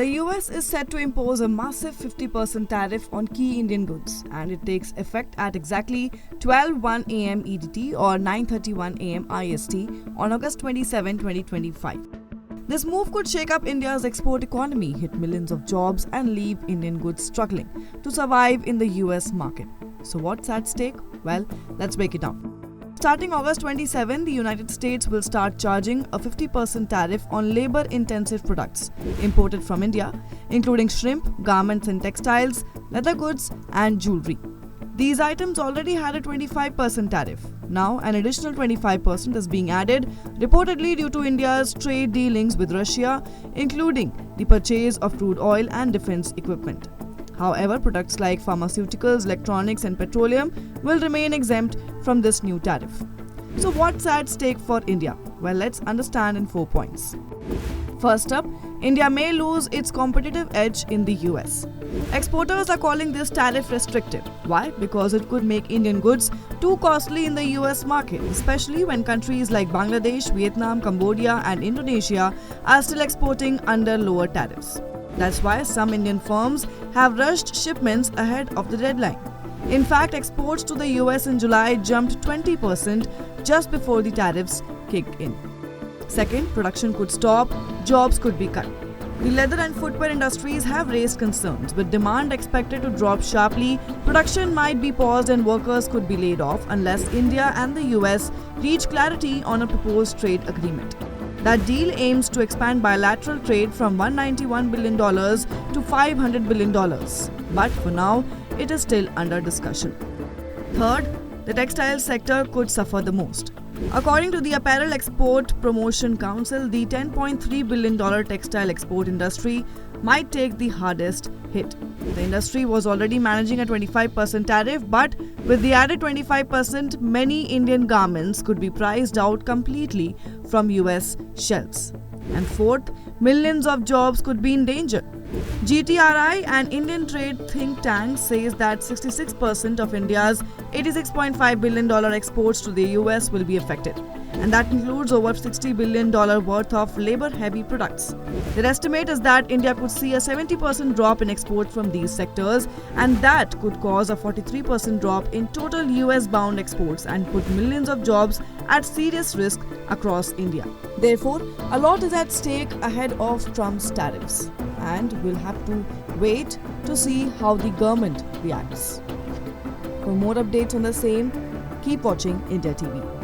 The US is set to impose a massive 50% tariff on key Indian goods, and it takes effect at exactly 12:01 am EDT or 9:31 am IST on August 27, 2025. This move could shake up India's export economy, hit millions of jobs, and leave Indian goods struggling to survive in the US market. So, what's at stake? Well, let's break it down. Starting August 27, the United States will start charging a 50% tariff on labor-intensive products imported from India, including shrimp, garments and textiles, leather goods, and jewelry. These items already had a 25% tariff. Now, an additional 25% is being added, reportedly due to India's trade dealings with Russia, including the purchase of crude oil and defense equipment. However, products like pharmaceuticals, electronics, and petroleum will remain exempt from this new tariff. So, what's at stake for India? Well, let's understand in 4 points. First up, India may lose its competitive edge in the US. Exporters are calling this tariff restrictive. Why? Because it could make Indian goods too costly in the US market, especially when countries like Bangladesh, Vietnam, Cambodia, and Indonesia are still exporting under lower tariffs. That's why some Indian firms have rushed shipments ahead of the deadline. In fact, exports to the US in July jumped 20% just before the tariffs kicked in. Second, production could stop, jobs could be cut. The leather and footwear industries have raised concerns. With demand expected to drop sharply, production might be paused and workers could be laid off unless India and the US reach clarity on a proposed trade agreement. That deal aims to expand bilateral trade from $191 billion to $500 billion. But for now, it is still under discussion. Third, the textile sector could suffer the most. According to the Apparel Export Promotion Council, the $10.3 billion textile export industry might take the hardest hit. The industry was already managing a 25% tariff, but with the added 25%, many Indian garments could be priced out completely from US shelves. And fourth, millions of jobs could be in danger. GTRI, an Indian trade think tank, says that 66% of India's $86.5 billion exports to the US will be affected, and that includes over $60 billion worth of labor-heavy products. Their estimate is that India could see a 70% drop in exports from these sectors, and that could cause a 43% drop in total US-bound exports and put millions of jobs at serious risk across India. Therefore, a lot is at stake ahead of Trump's tariffs, and we'll have to wait to see how the government reacts. For more updates on the same, keep watching India TV.